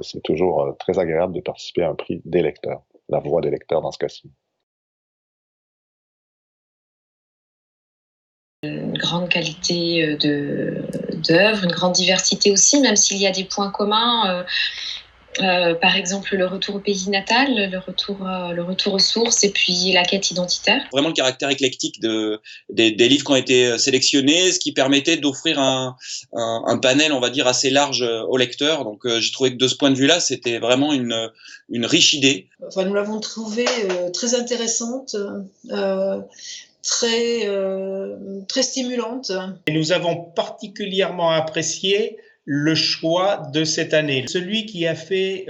que c'est toujours très agréable de participer à un prix des lecteurs, la voix des lecteurs dans ce cas-ci. Une grande qualité d'œuvre, une grande diversité aussi, même s'il y a des points communs. Par exemple, le retour au pays natal, le retour aux sources et puis la quête identitaire. Vraiment le caractère éclectique des livres qui ont été sélectionnés, ce qui permettait d'offrir un panel, on va dire, assez large aux lecteurs. Donc j'ai trouvé que de ce point de vue-là, c'était vraiment une riche idée. Enfin, nous l'avons trouvée très intéressante, très stimulante. Et nous avons particulièrement apprécié le choix de cette année. Celui qui a fait,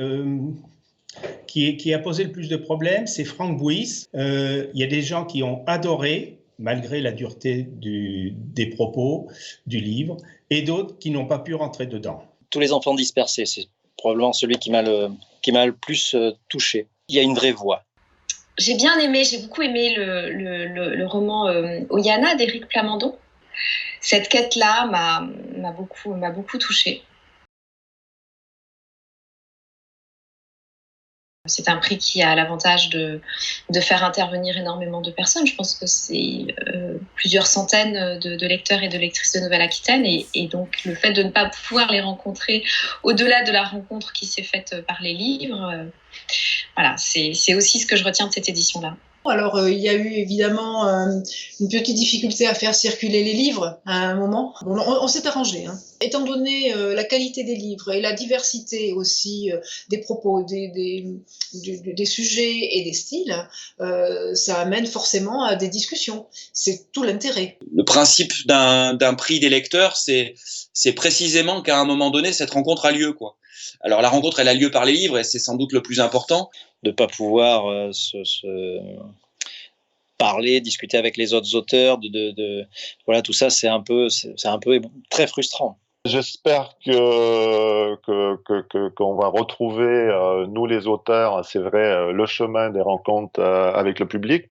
qui a posé le plus de problèmes, c'est Franck Bouys. Il y a des gens qui ont adoré, malgré la dureté des propos du livre, et d'autres qui n'ont pas pu rentrer dedans. Tous les enfants dispersés, c'est probablement celui qui m'a le plus touché. Il y a une vraie voix. J'ai beaucoup aimé le roman Oyana d'Éric Plamondon. Cette quête-là m'a beaucoup touchée. C'est un prix qui a l'avantage de faire intervenir énormément de personnes. Je pense que c'est plusieurs centaines de lecteurs et de lectrices de Nouvelle-Aquitaine. Et donc, le fait de ne pas pouvoir les rencontrer au-delà de la rencontre qui s'est faite par les livres, voilà, c'est aussi ce que je retiens de cette édition-là. Alors, il y a eu évidemment une petite difficulté à faire circuler les livres à un moment. Bon, on s'est arrangé. Étant donné la qualité des livres et la diversité aussi des propos, des sujets et des styles, ça amène forcément à des discussions. C'est tout l'intérêt. Le principe d'un prix des lecteurs, c'est précisément qu'à un moment donné, cette rencontre a lieu, quoi. Alors la rencontre, elle a lieu par les livres et c'est sans doute le plus important. De ne pas pouvoir parler, discuter avec les autres auteurs, voilà, tout ça, c'est un peu très frustrant. J'espère qu'on va retrouver, nous les auteurs, c'est vrai, le chemin des rencontres avec le public.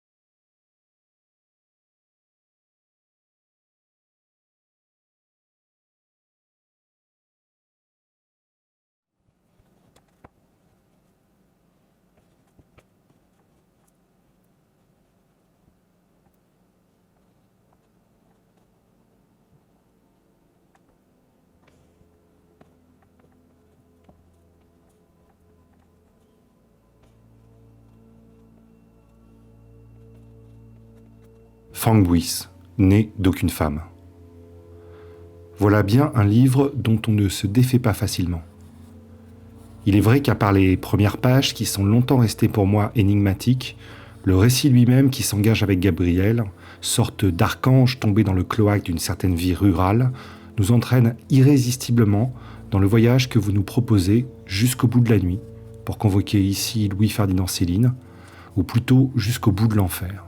Franck Bouys, né d'aucune femme. Voilà bien un livre dont on ne se défait pas facilement. Il est vrai qu'à part les premières pages qui sont longtemps restées pour moi énigmatiques, le récit lui-même qui s'engage avec Gabriel, sorte d'archange tombé dans le cloaque d'une certaine vie rurale, nous entraîne irrésistiblement dans le voyage que vous nous proposez jusqu'au bout de la nuit, pour convoquer ici Louis-Ferdinand Céline, ou plutôt jusqu'au bout de l'enfer.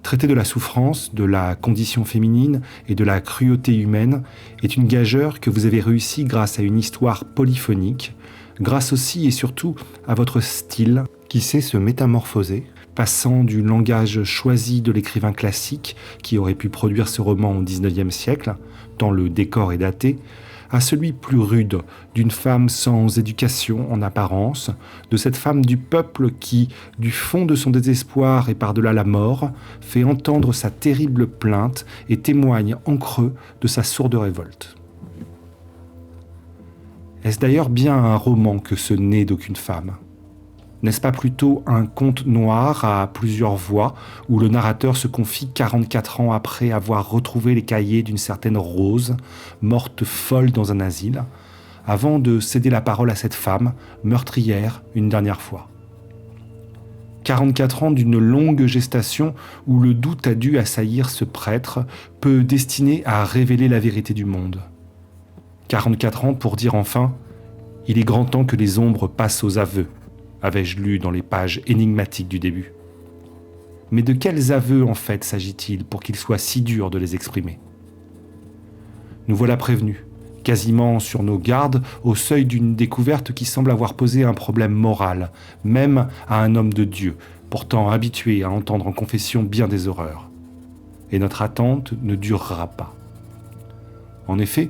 Traiter de la souffrance, de la condition féminine et de la cruauté humaine est une gageure que vous avez réussi grâce à une histoire polyphonique, grâce aussi et surtout à votre style qui sait se métamorphoser, passant du langage choisi de l'écrivain classique qui aurait pu produire ce roman au XIXe siècle, tant le décor est daté, à celui plus rude d'une femme sans éducation en apparence, de cette femme du peuple qui, du fond de son désespoir et par-delà la mort, fait entendre sa terrible plainte et témoigne en creux de sa sourde révolte. Est-ce d'ailleurs bien un roman que ce Né d'aucune femme ? N'est-ce pas plutôt un conte noir à plusieurs voix où le narrateur se confie 44 ans après avoir retrouvé les cahiers d'une certaine Rose, morte folle dans un asile, avant de céder la parole à cette femme, meurtrière une dernière fois ? 44 ans d'une longue gestation où le doute a dû assaillir ce prêtre, peu destiné à révéler la vérité du monde. 44 ans pour dire enfin « Il est grand temps que les ombres passent aux aveux », avais-je lu dans les pages énigmatiques du début. Mais de quels aveux en fait s'agit-il pour qu'il soit si dur de les exprimer ? Nous voilà prévenus, quasiment sur nos gardes, au seuil d'une découverte qui semble avoir posé un problème moral, même à un homme de Dieu, pourtant habitué à entendre en confession bien des horreurs. Et notre attente ne durera pas. En effet,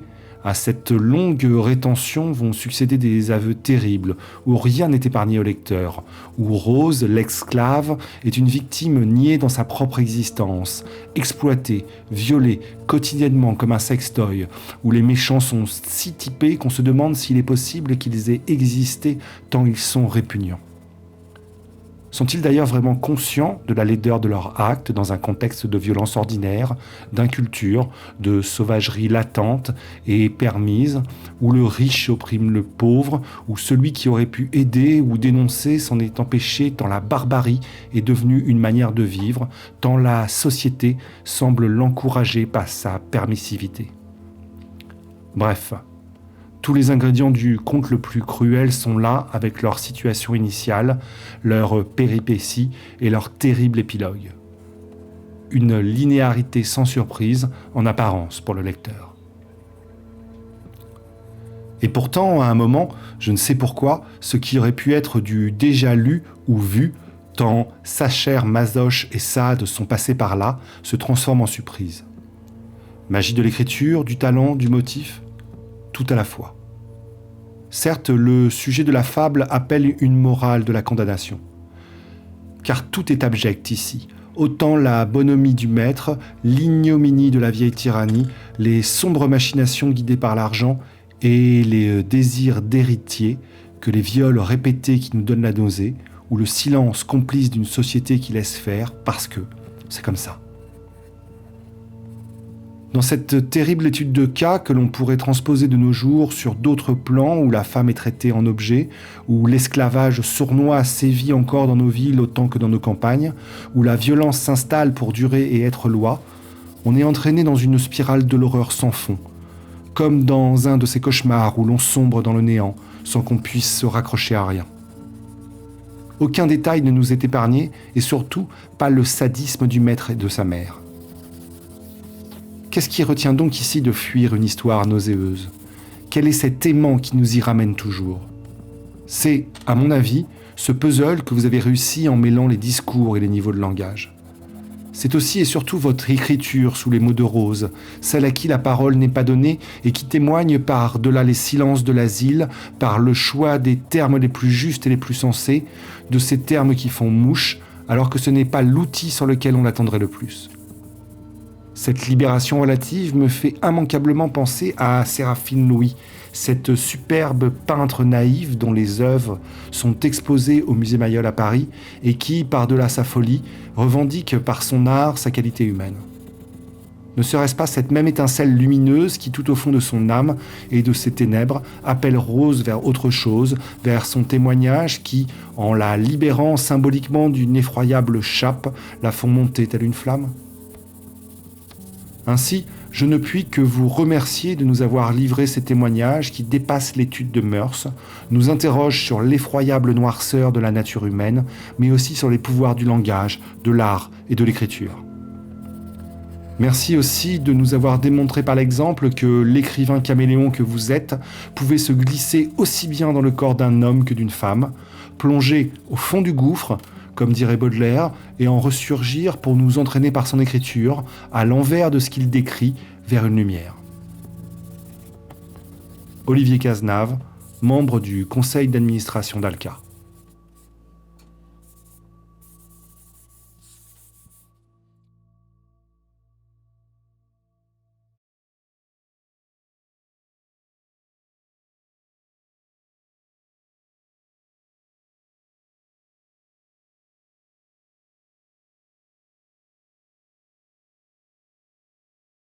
À cette longue rétention vont succéder des aveux terribles, où rien n'est épargné au lecteur, où Rose, l'esclave, est une victime niée dans sa propre existence, exploitée, violée quotidiennement comme un sextoy, où les méchants sont si typés qu'on se demande s'il est possible qu'ils aient existé tant ils sont répugnants. Sont-ils d'ailleurs vraiment conscients de la laideur de leurs actes dans un contexte de violence ordinaire, d'inculture, de sauvagerie latente et permise, où le riche opprime le pauvre, où celui qui aurait pu aider ou dénoncer s'en est empêché tant la barbarie est devenue une manière de vivre, tant la société semble l'encourager par sa permissivité. Bref, tous les ingrédients du conte le plus cruel sont là avec leur situation initiale, leur péripéties et leur terrible épilogue. Une linéarité sans surprise en apparence pour le lecteur. Et pourtant, à un moment, je ne sais pourquoi, ce qui aurait pu être du déjà lu ou vu, tant Sacher, Masoch et Sade sont passés par là, se transforme en surprise. Magie de l'écriture, du talent, du motif, tout à la fois. Certes, le sujet de la fable appelle une morale de la condamnation. Car tout est abject ici, autant la bonhomie du maître, l'ignominie de la vieille tyrannie, les sombres machinations guidées par l'argent et les désirs d'héritier que les viols répétés qui nous donnent la nausée, ou le silence complice d'une société qui laisse faire parce que c'est comme ça. Dans cette terrible étude de cas que l'on pourrait transposer de nos jours sur d'autres plans où la femme est traitée en objet, où l'esclavage sournois sévit encore dans nos villes autant que dans nos campagnes, où la violence s'installe pour durer et être loi, on est entraîné dans une spirale de l'horreur sans fond, comme dans un de ces cauchemars où l'on sombre dans le néant sans qu'on puisse se raccrocher à rien. Aucun détail ne nous est épargné et surtout pas le sadisme du maître et de sa mère. Qu'est-ce qui retient donc ici de fuir une histoire nauséeuse ? Quel est cet aimant qui nous y ramène toujours ? C'est, à mon avis, ce puzzle que vous avez réussi en mêlant les discours et les niveaux de langage. C'est aussi et surtout votre écriture sous les mots de Rose, celle à qui la parole n'est pas donnée et qui témoigne par-delà les silences de l'asile, par le choix des termes les plus justes et les plus sensés, de ces termes qui font mouche, alors que ce n'est pas l'outil sur lequel on l'attendrait le plus. Cette libération relative me fait immanquablement penser à Séraphine Louis, cette superbe peintre naïve dont les œuvres sont exposées au musée Mayol à Paris et qui, par-delà sa folie, revendique par son art sa qualité humaine. Ne serait-ce pas cette même étincelle lumineuse qui, tout au fond de son âme et de ses ténèbres, appelle Rose vers autre chose, vers son témoignage qui, en la libérant symboliquement d'une effroyable chape, la font monter telle une flamme ? Ainsi, je ne puis que vous remercier de nous avoir livré ces témoignages qui dépassent l'étude de mœurs, nous interrogent sur l'effroyable noirceur de la nature humaine, mais aussi sur les pouvoirs du langage, de l'art et de l'écriture. Merci aussi de nous avoir démontré par l'exemple que l'écrivain caméléon que vous êtes pouvait se glisser aussi bien dans le corps d'un homme que d'une femme, plonger au fond du gouffre, comme dirait Baudelaire, et en ressurgir pour nous entraîner par son écriture, à l'envers de ce qu'il décrit, vers une lumière. Olivier Cazenave, membre du conseil d'administration d'Alca.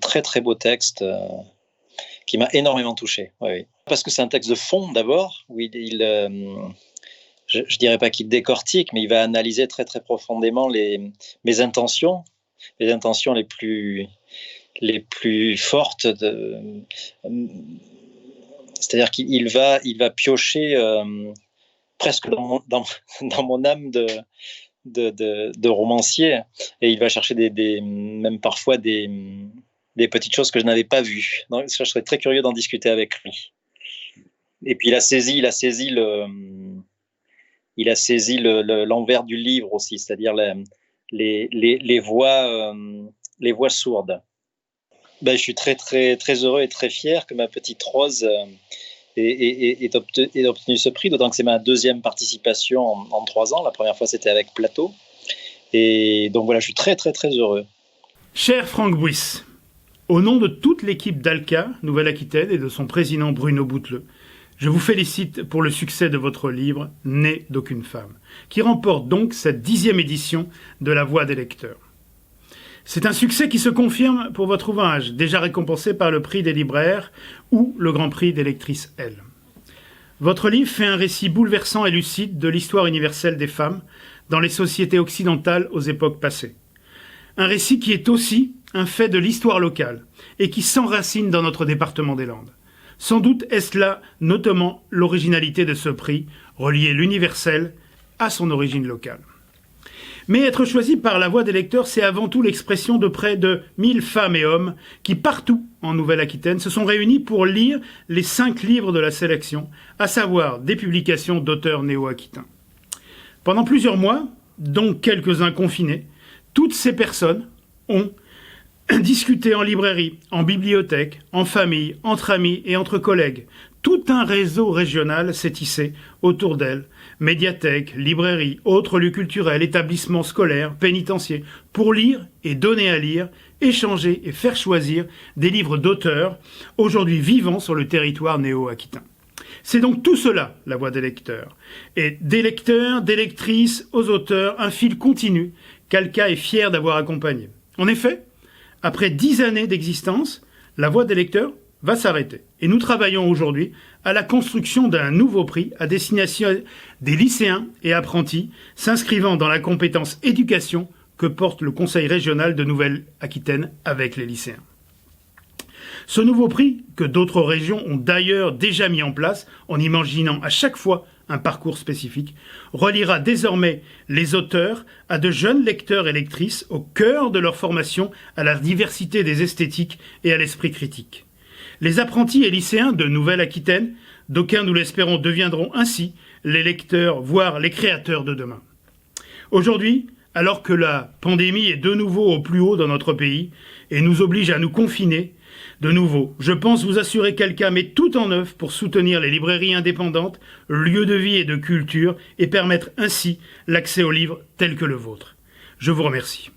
Très très beau texte qui m'a énormément touché. Oui, oui. Parce que c'est un texte de fond d'abord, où je dirais pas qu'il décortique, mais il va analyser très très profondément mes intentions, les intentions les plus fortes. C'est-à-dire qu'il va piocher presque dans mon âme de romancier, et il va chercher même parfois des petites choses que je n'avais pas vues. Donc, je serais très curieux d'en discuter avec lui. Et puis il a saisi l'envers du livre aussi, c'est-à-dire les voix sourdes. Je suis très, très, très heureux et très fier que ma petite Rose ait obtenu ce prix, d'autant que c'est ma deuxième participation en 3 ans. La première fois, c'était avec Plateau. Et donc voilà, je suis très, très, très heureux. Cher Franck Buys, au nom de toute l'équipe d'Alca, Nouvelle-Aquitaine, et de son président Bruno Bouteleux, je vous félicite pour le succès de votre livre « Né d'aucune femme », qui remporte donc cette 10e édition de La Voix des lecteurs. C'est un succès qui se confirme pour votre ouvrage, déjà récompensé par le prix des libraires ou le Grand Prix des lectrices L. Votre livre fait un récit bouleversant et lucide de l'histoire universelle des femmes dans les sociétés occidentales aux époques passées. Un récit qui est aussi un fait de l'histoire locale et qui s'enracine dans notre département des Landes. Sans doute est-ce là notamment l'originalité de ce prix, relier l'universel à son origine locale. Mais être choisi par La Voix des lecteurs, c'est avant tout l'expression de près de 1000 femmes et hommes qui, partout en Nouvelle-Aquitaine, se sont réunis pour lire les 5 livres de la sélection, à savoir des publications d'auteurs néo-aquitains. Pendant plusieurs mois, dont quelques-uns confinés, toutes ces personnes ont discuté en librairie, en bibliothèque, en famille, entre amis et entre collègues. Tout un réseau régional s'est tissé autour d'elles, médiathèques, librairies, autres lieux culturels, établissements scolaires, pénitenciers, pour lire et donner à lire, échanger et faire choisir des livres d'auteurs aujourd'hui vivants sur le territoire néo-aquitain. C'est donc tout cela, La Voix des lecteurs. Et des lecteurs, des lectrices, aux auteurs, un fil continu qu'Alca est fier d'avoir accompagné. En effet, après 10 années d'existence, La Voix des lecteurs va s'arrêter. Et nous travaillons aujourd'hui à la construction d'un nouveau prix à destination des lycéens et apprentis s'inscrivant dans la compétence éducation que porte le Conseil régional de Nouvelle-Aquitaine avec les lycéens. Ce nouveau prix, que d'autres régions ont d'ailleurs déjà mis en place en imaginant à chaque fois un parcours spécifique, reliera désormais les auteurs à de jeunes lecteurs et lectrices au cœur de leur formation à la diversité des esthétiques et à l'esprit critique. Les apprentis et lycéens de Nouvelle-Aquitaine, d'aucuns nous l'espérons deviendront ainsi les lecteurs, voire les créateurs de demain. Aujourd'hui, alors que la pandémie est de nouveau au plus haut dans notre pays et nous oblige à nous confiner, de nouveau, je pense vous assurer qu'Alca met tout en œuvre pour soutenir les librairies indépendantes, lieux de vie et de culture, et permettre ainsi l'accès aux livres tels que le vôtre. Je vous remercie.